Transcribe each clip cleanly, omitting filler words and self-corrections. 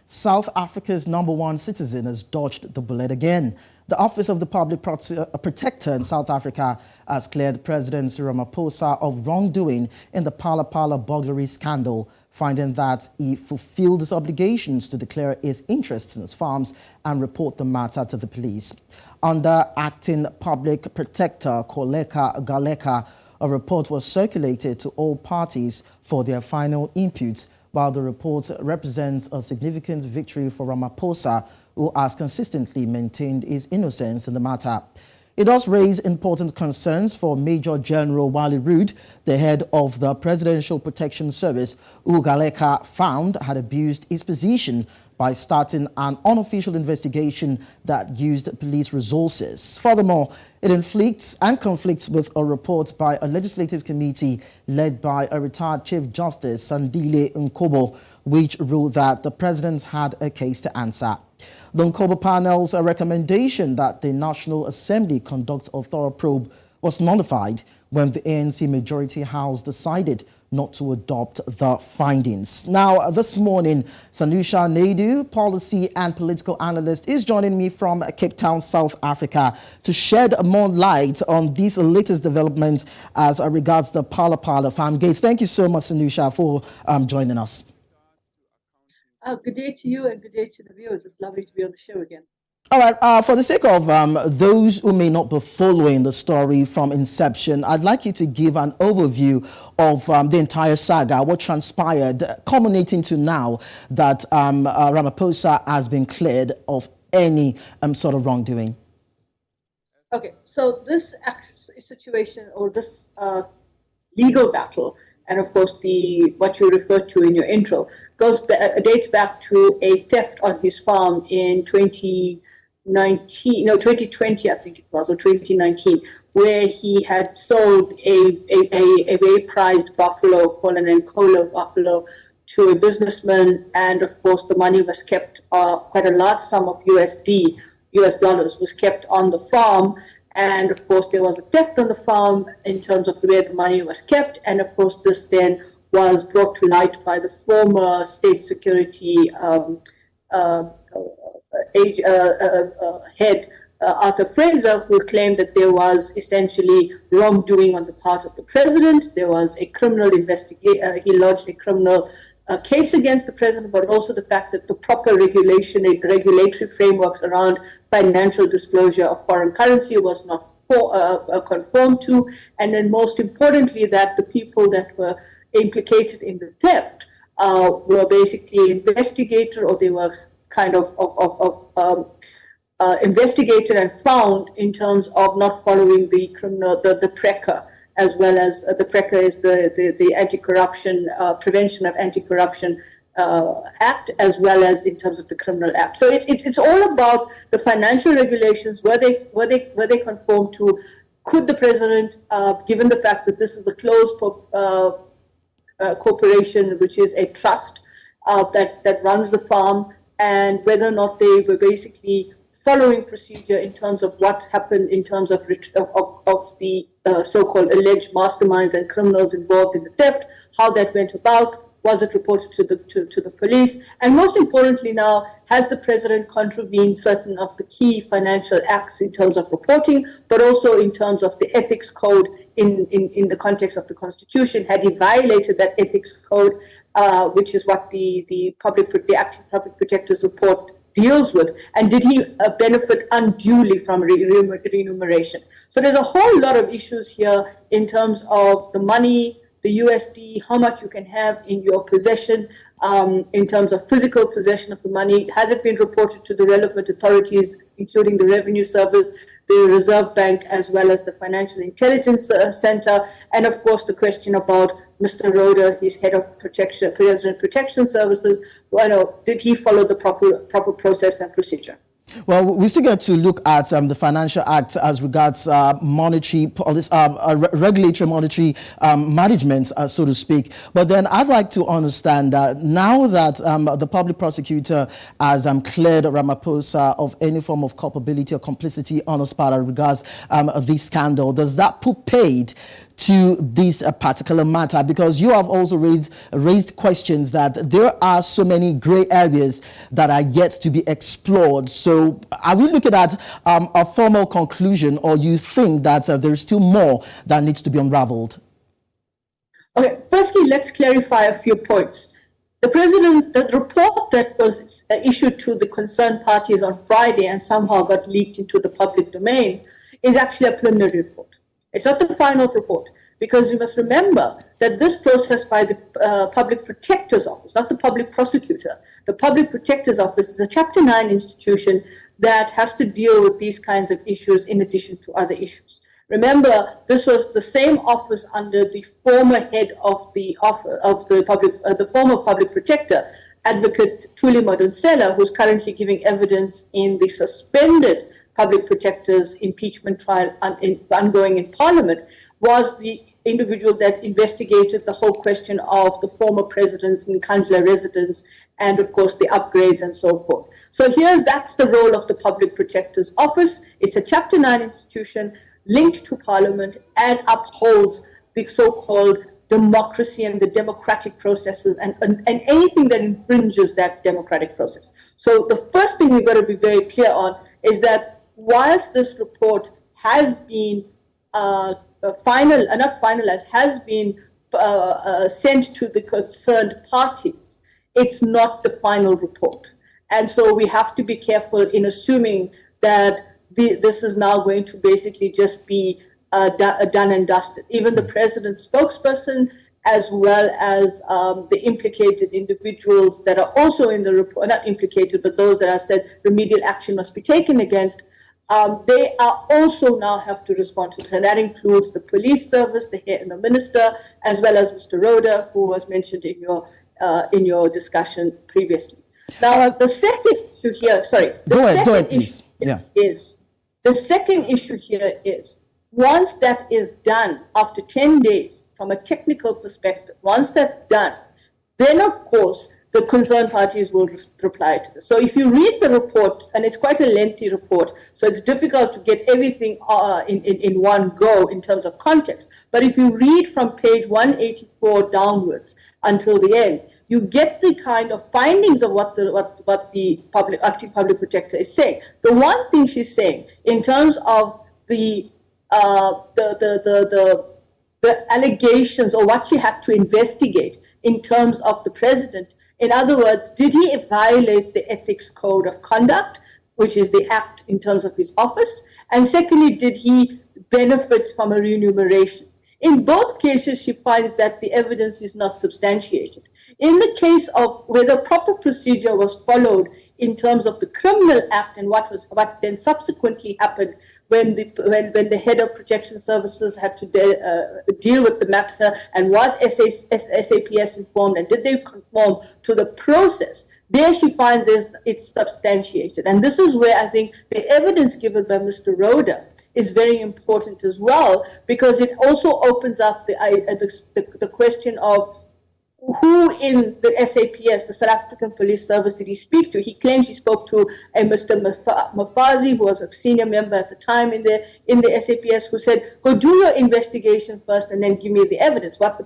South Africa's #1 citizen has dodged the bullet again. The Office of the Public Protector in South Africa has cleared President Cyril Ramaphosa of wrongdoing in the Phala Phala burglary scandal, finding that he fulfilled his obligations to declare his interests in his farms and report the matter to the police. Under Acting Public Protector Koleka Galeka, a report was circulated to all parties for their final inputs, while the report represents a significant victory for Ramaphosa, who has consistently maintained his innocence in the matter. It does raise important concerns for Major General Wally Rude, the head of the Presidential Protection Service, who Galeka found had abused his position by starting an unofficial investigation that used police resources. Furthermore, it inflicts and conflicts with a report by a legislative committee led by a retired Chief Justice, Sandile Nkobo, which ruled that the president had a case to answer. The Nkobo panel's recommendation that the National Assembly conduct a thorough probe was nullified when the ANC Majority House decided not to adopt the findings. Now, this morning, Sanusha Naidu, policy and political analyst, is joining me from Cape Town, South Africa, to shed more light on these latest developments as regards the Phala Phala farm gate. Thank you so much, Sanusha, for joining us. Good day to you and good day to the viewers. It's lovely to be on the show again. All right, for the sake of those who may not be following the story from inception, I'd like you to give an overview of the entire saga, what transpired, culminating to now that Ramaphosa has been cleared of any sort of wrongdoing. Okay, so this situation or this legal battle, and of course what you referred to in your intro, dates back to a theft on his farm in 2020, I think it was, or 2019, where he had sold a very prized buffalo, Colin and Colo buffalo, to a businessman, and of course the money was kept, quite a large sum of US dollars was kept on the farm. And of course, there was a theft on the farm in terms of where the money was kept. And of course, this then was brought to light by the former state security head, Arthur Fraser, who claimed that there was essentially wrongdoing on the part of the president. There was a criminal investigation. He lodged a criminal case against the president, but also the fact that the proper regulatory frameworks around financial disclosure of foreign currency was not conformed to, and then most importantly that the people that were implicated in the theft were basically investigated, or they were kind of investigated and found in terms of not following the PRECA, as well as the PRECA is the Anti-Corruption Prevention of Anti-Corruption Act, as well as in terms of the Criminal Act. So it's all about the financial regulations, where they conform to. Could the president, given the fact that this is a closed corporation, which is a trust that runs the farm, and whether or not they were basically following procedure in terms of what happened in terms of the so-called alleged masterminds and criminals involved in the theft, how that went about, was it reported to the police, and most importantly now, has the president contravened certain of the key financial acts in terms of reporting, but also in terms of the ethics code in the context of the Constitution? Had he violated that ethics code, which is what the Acting Public Protector's report deals with, and did he benefit unduly from remuneration? So there's a whole lot of issues here in terms of the money, the USD, how much you can have in your possession, in terms of physical possession of the money. Has it been reported to the relevant authorities, including the Revenue Service, the Reserve Bank, as well as the Financial Intelligence Center, and of course the question about Mr. Roder, he's head of President Protection Services. Did he follow the proper process and procedure? Well, we still get to look at the Financial Act as regards monetary policy, regulatory monetary management, so to speak. But then I'd like to understand that now that the public prosecutor has cleared Ramaphosa of any form of culpability or complicity on his part as regards this scandal, does that put paid to this particular matter? Because you have also raised questions that there are so many gray areas that are yet to be explored. So are we looking at a formal conclusion, or you think that there is still more that needs to be unraveled? Okay, firstly, let's clarify a few points. The report that was issued to the concerned parties on Friday and somehow got leaked into the public domain is actually a preliminary report. It's not the final report, because you must remember that this process by the Public Protector's Office, not the Public Prosecutor, the Public Protector's Office is a Chapter 9 institution that has to deal with these kinds of issues in addition to other issues. Remember, this was the same office under the former head of the former public protector, Advocate Thuli Madonsela, who's currently giving evidence in the suspended public protector's impeachment trial ongoing in Parliament, was the individual that investigated the whole question of the former president's Nkandla residence and, of course, the upgrades and so forth. So that's the role of the Public Protector's Office. It's a Chapter 9 institution linked to Parliament and upholds the so-called democracy and the democratic processes and anything that infringes that democratic process. So the first thing we've got to be very clear on is that whilst this report has been not finalized, has been sent to the concerned parties, it's not the final report. And so we have to be careful in assuming that this is now going to basically just be done and dusted. Even the president's spokesperson, as well as the implicated individuals that are also in the report, not implicated, but those that are said remedial action must be taken against, they are also now have to respond to it. And that includes the police service, the minister, as well as Mr. Rhoda, who was mentioned in your discussion previously. Now, the second issue here, the second issue here is, once that is done, after 10 days, from a technical perspective, once that's done, then of course, the concerned parties will reply to this. So if you read the report, and it's quite a lengthy report, so it's difficult to get everything in one go in terms of context. But if you read from page 184 downwards until the end, you get the kind of findings of what the acting public protector is saying. The one thing she's saying in terms of the allegations or what she had to investigate in terms of the president. In other words, did he violate the ethics code of conduct, which is the act in terms of his office? And secondly, did he benefit from a remuneration? In both cases, she finds that the evidence is not substantiated. In the case of whether proper procedure was followed in terms of the criminal act and what then subsequently happened when the head of protection services had to deal with the matter, and was SAPS informed, and did they conform to the process, there she finds it's substantiated. And this is where I think the evidence given by Mr. Rhoda is very important as well, because it also opens up the question of who in the SAPS, the South African Police Service, did he speak to? He claims he spoke to a Mr. Mafazi, who was a senior member at the time in the SAPS, who said, go do your investigation first and then give me the evidence. What the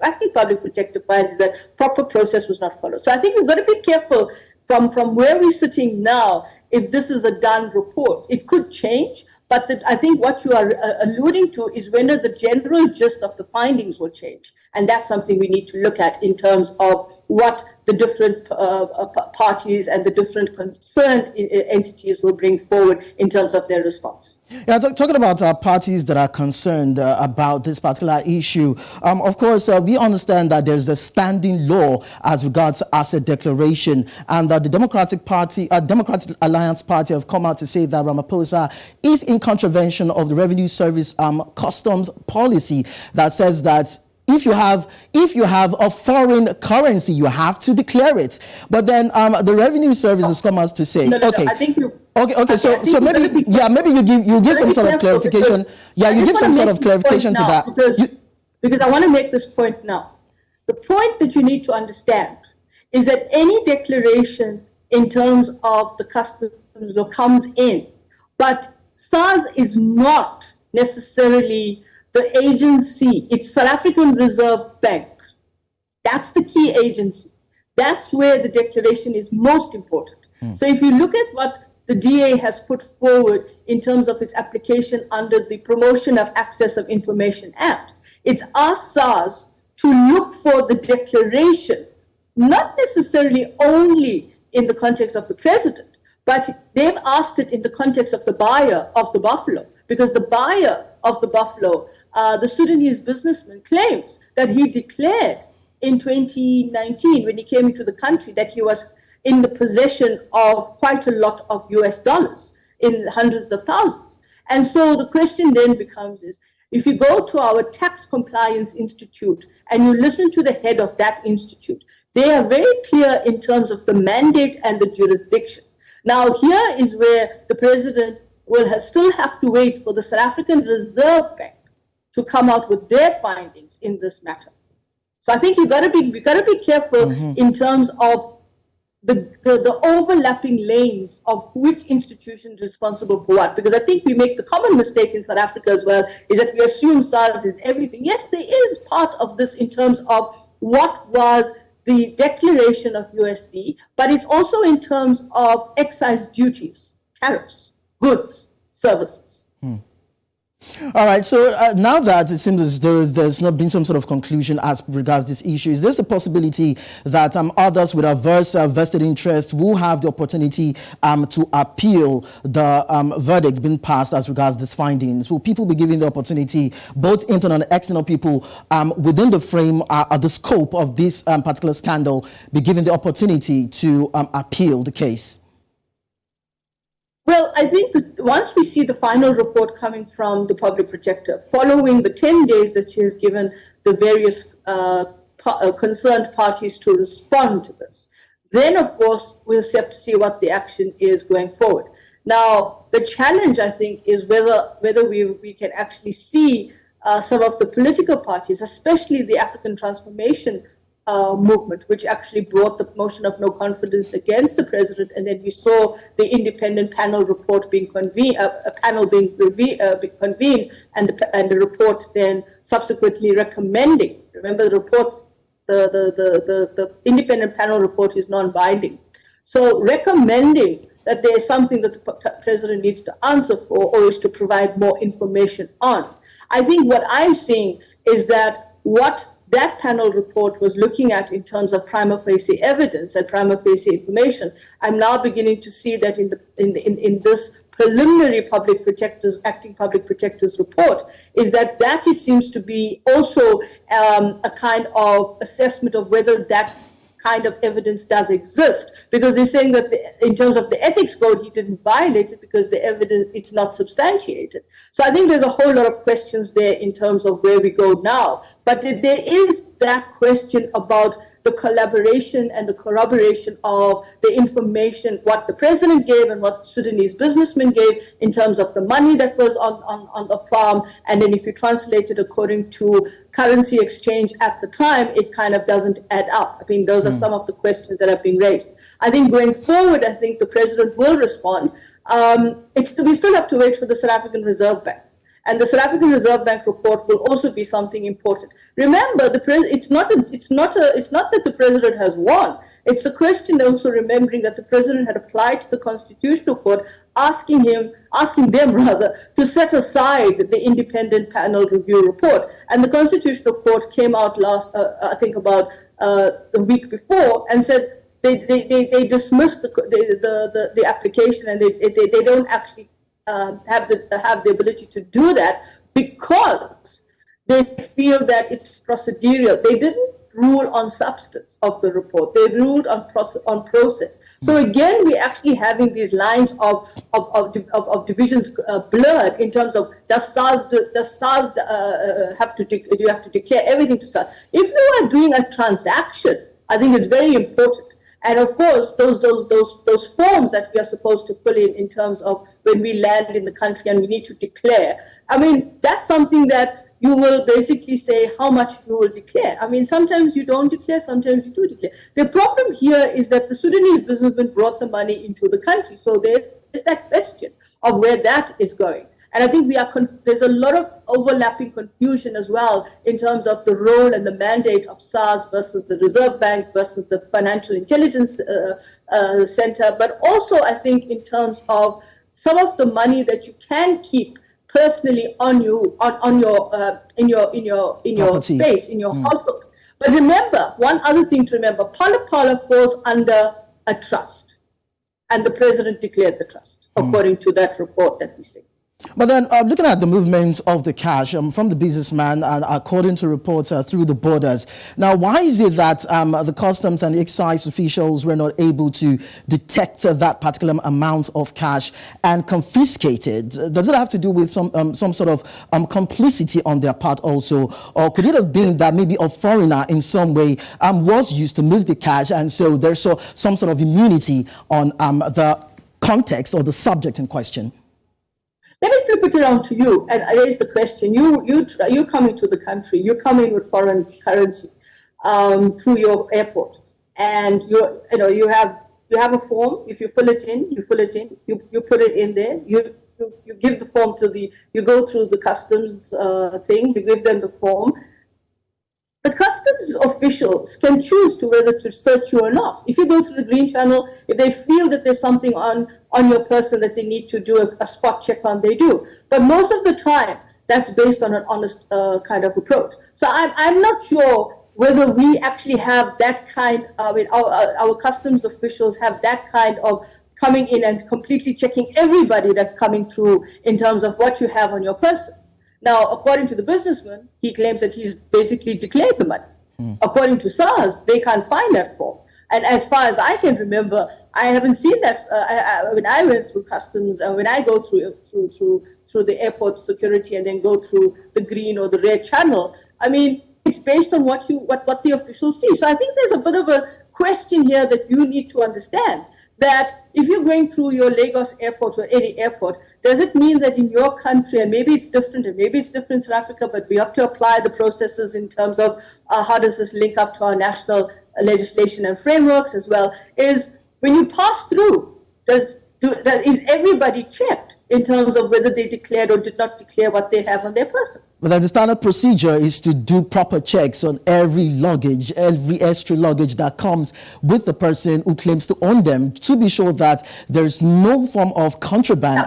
acting public protector finds is that proper process was not followed. So I think we've got to be careful from where we're sitting now. If this is a done report, it could change. But I think what you are alluding to is whether the general gist of the findings will change. And that's something we need to look at in terms of what the different parties and the different concerned entities will bring forward in terms of their response. Yeah, talking about parties that are concerned about this particular issue, of course, we understand that there's a standing law as regards asset declaration, and that the Democratic Alliance Party have come out to say that Ramaphosa is in contravention of the Revenue Service customs policy that says that if you have a foreign currency, you have to declare it. But then the Revenue Service has come out to say, okay. I think you. Okay. So maybe you give some sort of clarification. Yeah, you give some sort of clarification to that. Because I want to make this point now. The point that you need to understand is that any declaration in terms of the customs law comes in, but SARS is not necessarily the agency, it's South African Reserve Bank. That's the key agency. That's where the declaration is most important. So if you look at what the DA has put forward in terms of its application under the Promotion of Access of Information Act, it's asked SARS to look for the declaration, not necessarily only in the context of the president, but they've asked it in the context of the buyer of the buffalo, because the buyer of the buffalo, the Sudanese businessman, claims that he declared in 2019 when he came into the country that he was in the possession of quite a lot of US dollars in hundreds of thousands. And so the question then becomes is, if you go to our Tax Compliance Institute and you listen to the head of that institute, they are very clear in terms of the mandate and the jurisdiction. Now, here is where the president will still have to wait for the South African Reserve Bank to come out with their findings in this matter. So I think we got to be careful in terms of the overlapping lanes of which institution is responsible for what, because I think we make the common mistake in South Africa as well, is that we assume SARS is everything. Yes, there is part of this in terms of what was the declaration of USD, but it's also in terms of excise duties, tariffs, goods, services. All right, so now that it seems as though there's not been some sort of conclusion as regards this issue, is there the possibility that others with adverse vested interests will have the opportunity to appeal the verdict being passed as regards these findings? Will people be given the opportunity, both internal and external people within the frame, the scope of this particular scandal, be given the opportunity to appeal the case? Well, I think that once we see the final report coming from the public protector, following the 10 days that she has given the various concerned parties to respond to this, then of course we'll have to see what the action is going forward. Now, the challenge, I think, is whether we can actually see some of the political parties, especially the African Transformation movement, which actually brought the motion of no confidence against the president, and then we saw the independent panel report being convened, convened, and the report then subsequently recommending. Remember, the reports, the independent panel report is non-binding, so recommending that there is something that the president needs to answer for or is to provide more information on. I think what I'm seeing is that what that panel report was looking at in terms of prima facie evidence and prima facie information, I'm now beginning to see that in this preliminary acting public protector's report, is that seems to be also a kind of assessment of whether that kind of evidence does exist, because they're saying that in terms of the ethics code, he didn't violate it because the evidence, it's not substantiated. So I think there's a whole lot of questions there in terms of where we go now. But there is that question about the collaboration and the corroboration of the information, what the president gave and what Sudanese businessmen gave in terms of the money that was on the farm. And then if you translate it according to currency exchange at the time, it kind of doesn't add up. I mean, those are some of the questions that have been raised. I think going forward, I think the president will respond. We still have to wait for the South African Reserve Bank. And the South African Reserve Bank report will also be something important. Remember, it's not that the president has won. It's the question also remembering that the president had applied to the Constitutional Court, asking them to set aside the independent panel review report. And the Constitutional Court came out I think about a week before, and said they dismissed the application, and they don't actually have the ability to do that because they feel that it's procedural. They didn't rule on substance of the report. They ruled on process. So again, we're actually having these lines of divisions blurred in terms of does SARS have to declare everything to SARS? If you are doing a transaction, I think it's very important. And of course, those forms that we are supposed to fill in terms of when we land in the country and we need to declare. I mean, that's something that you will basically say how much you will declare. I mean, sometimes you don't declare, sometimes you do declare. The problem here is that the Sudanese businessmen brought the money into the country. So there is that question of where that is going. And I think there's a lot of overlapping confusion as well in terms of the role and the mandate of SARS versus the Reserve Bank versus the Financial Intelligence Center, but also I think in terms of some of the money that you can keep personally on you in your space, in your household. But remember, one other thing to remember: Phala Phala falls under a trust, and the president declared the trust, according to that report that we see. But then looking at the movement of the cash from the businessman and according to reports through the borders. Now, why is it that the customs and excise officials were not able to detect that particular amount of cash and confiscate it? Does it have to do with some sort of complicity on their part also? Or could it have been that maybe a foreigner in some way was used to move the cash, and so there's some sort of immunity on the context or the subject in question? Let me flip it around to you and raise the question. You come into the country, you come in with foreign currency through your airport, and you have a form. If you fill it in, you put it in there. You give the form you go through the customs thing. You give them the form. The customs officials can choose to whether to search you or not. If you go through the green channel, if they feel that there's something on your person that they need to do a spot check on, they do. But most of the time, that's based on an honest kind of approach. So I'm not sure whether we actually have that kind of, our customs officials have that kind of coming in and completely checking everybody that's coming through in terms of what you have on your person. Now, according to the businessman, he claims that he's basically declared the money. According to SARS, they can't find that form. And as far as I can remember, I haven't seen that. When I went through customs, and when I go through the airport security and then go through the green or the red channel, I mean, it's based on what the officials see. So I think there's a bit of a question here that you need to understand, that if you're going through your Lagos airport or any airport, does it mean that in your country, and maybe it's different in South Africa, but we have to apply the processes in terms of how does this link up to our national legislation and frameworks as well, is when you pass through, is everybody checked in terms of whether they declared or did not declare what they have on their person? But the standard procedure is to do proper checks on every luggage, every extra luggage that comes with the person who claims to own them, to be sure that there's no form of contraband.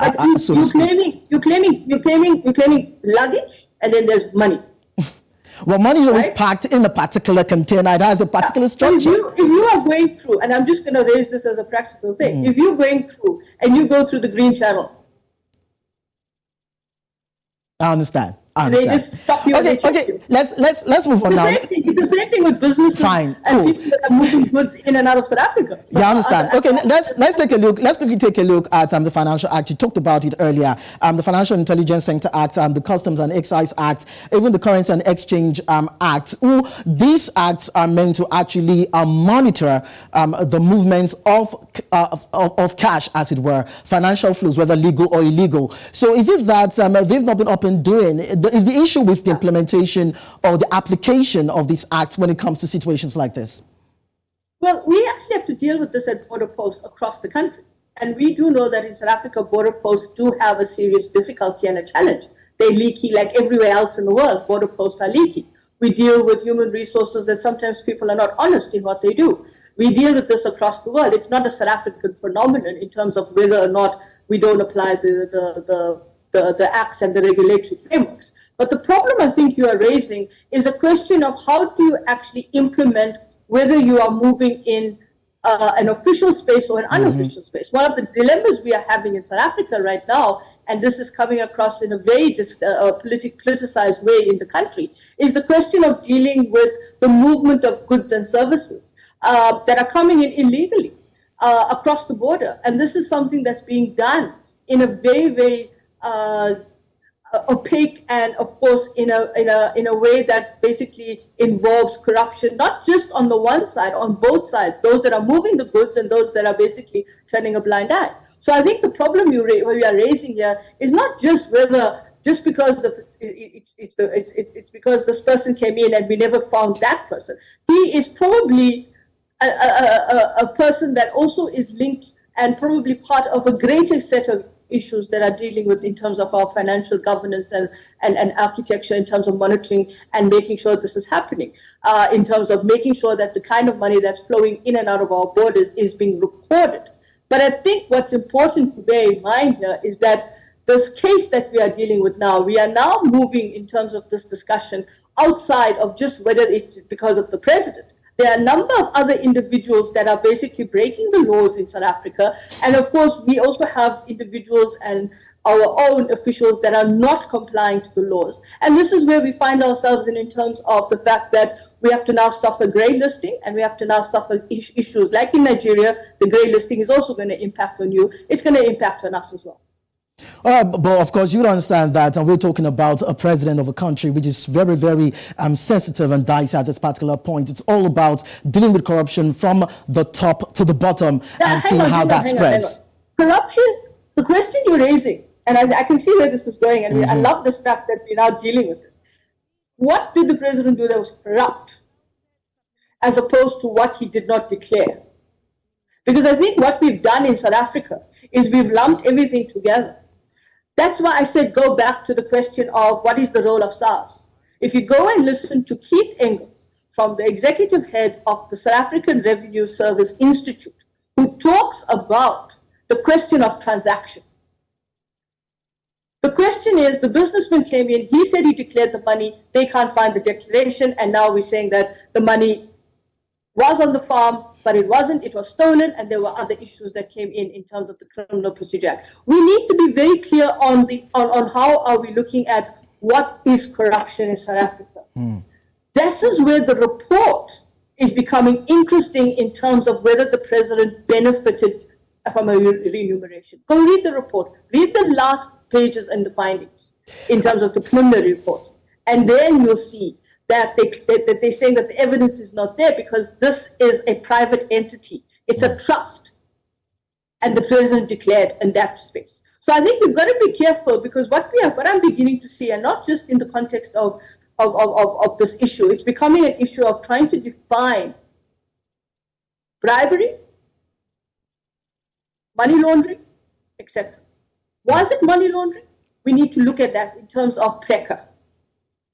You're claiming luggage, and then there's money. Well, money is always packed in a particular container. It has a particular structure. If you are going through, and I'm just going to raise this as a practical thing, if you're going through and you go through the green channel, I understand. They just stop you. Okay. Let's move on now. It's the same thing with businesses. Fine. And people that are moving goods in and out of South Africa. Yeah, I understand. Okay, let's take a look. Let's quickly take a look at the Financial Act. You talked about it earlier. The Financial Intelligence Center Act, the Customs and Excise Act, even the Currency and Exchange Act. These acts are meant to actually monitor the movements of cash, as it were, financial flows, whether legal or illegal. So is it that they've not been up and doing? Is the issue with the implementation or the application of these acts when it comes to situations like this? Well, we actually have to deal with this at border posts across the country. And we do know that in South Africa, border posts do have a serious difficulty and a challenge. They're leaky like everywhere else in the world. Border posts are leaky. We deal with human resources that sometimes people are not honest in what they do. We deal with this across the world. It's not a South African phenomenon in terms of whether or not we don't apply the acts and the regulatory frameworks. But the problem I think you are raising is a question of how do you actually implement whether you are moving in an official space or an unofficial space. One of the dilemmas we are having in South Africa right now, and this is coming across in a very politicized way in the country, is the question of dealing with the movement of goods and services that are coming in illegally across the border. And this is something that's being done in a very, very opaque and, of course, in a way that basically involves corruption, not just on the one side, on both sides, those that are moving the goods and those that are basically turning a blind eye. So I think the problem we are raising here is not just whether just because it's because this person came in and we never found that person. He is probably a person that also is linked and probably part of a greater set of issues that are dealing with in terms of our financial governance and architecture, in terms of monitoring and making sure this is happening, in terms of making sure that the kind of money that's flowing in and out of our borders is being recorded. But I think what's important to bear in mind here is that this case that we are dealing with now, we are now moving in terms of this discussion outside of just whether it's because of the president. There are a number of other individuals that are basically breaking the laws in South Africa. And of course, we also have individuals and our own officials that are not complying to the laws. And this is where we find ourselves in terms of the fact that we have to now suffer grey listing, and we have to now suffer issues like in Nigeria. The grey listing is also going to impact on you. It's going to impact on us as well. But of course, you don't understand that, and we're talking about a president of a country which is very, very sensitive and dicey at this particular point. It's all about dealing with corruption from the top to the bottom and seeing how that spreads. Corruption, the question you're raising, and I can see where this is going, and I love this fact that we're now dealing with this. What did the president do that was corrupt, as opposed to what he did not declare? Because I think what we've done in South Africa is we've lumped everything together. That's why I said go back to the question of what is the role of SARS. If you go and listen to Keith Engels, from the executive head of the South African Revenue Service Institute, who talks about the question of transaction. The question is, the businessman came in, he said he declared the money, they can't find the declaration, and now we're saying that the money was on the farm, but it wasn't, it was stolen, and there were other issues that came in terms of the Criminal Procedure Act. We need to be very clear on how are we looking at what is corruption in South Africa. This is where the report is becoming interesting in terms of whether the president benefited from a remuneration. Go read the report. Read the last pages and the findings in terms of the preliminary report. And then you'll see that they're saying that the evidence is not there because this is a private entity. It's a trust. And the president declared in that space. So I think we've got to be careful, because what I'm beginning to see, and not just in the context of this issue, it's becoming an issue of trying to define bribery, money laundering, etc. Was it money laundering? We need to look at that in terms of PRECA.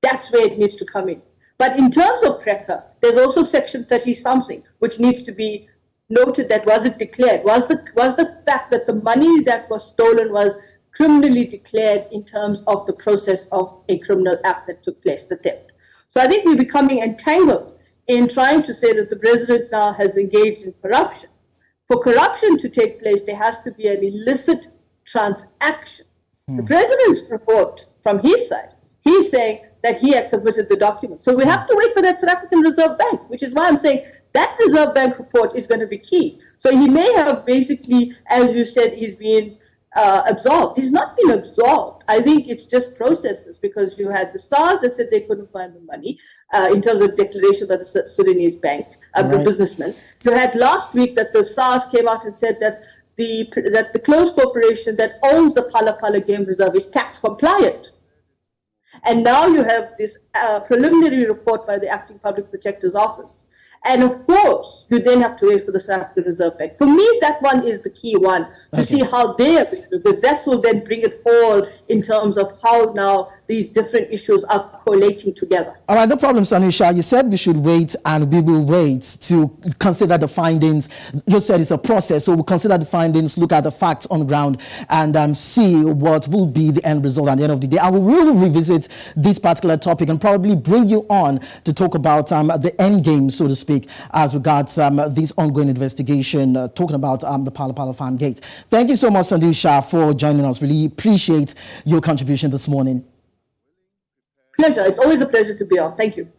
That's where it needs to come in. But in terms of PRECA, there's also Section 30-something, which needs to be noted that was it declared? Was the fact that the money that was stolen was criminally declared in terms of the process of a criminal act that took place, the theft? So I think we're becoming entangled in trying to say that the president now has engaged in corruption. For corruption to take place, there has to be an illicit transaction. The president's report from his side, he's saying that he had submitted the document. So we have to wait for that South African Reserve Bank, which is why I'm saying that Reserve Bank report is going to be key. So he may have basically, as you said, he's been absolved. He's not been absolved. I think it's just processes, because you had the SARS that said they couldn't find the money in terms of declaration by the Sudanese bank, the businessman. You had last week that the SARS came out and said that the closed corporation that owns the Phala Phala game reserve is tax compliant. And now you have this preliminary report by the Acting Public Protector's Office. And of course, you then have to wait for the South African Reserve Bank. For me, that one is the key one, to see how they are going to do, because that will then bring it all in terms of how now these different issues are collating together. All right, no problem, Sanusha. You said we should wait, and we will wait to consider the findings. You said it's a process, so we'll consider the findings, look at the facts on the ground, and see what will be the end result at the end of the day. I will revisit this particular topic and probably bring you on to talk about the end game, so to speak, as regards this ongoing investigation, talking about the Phala Phala farm gate. Thank you so much, Sanusha, for joining us. Really appreciate your contribution this morning. Pleasure. It's always a pleasure to be on. Thank you.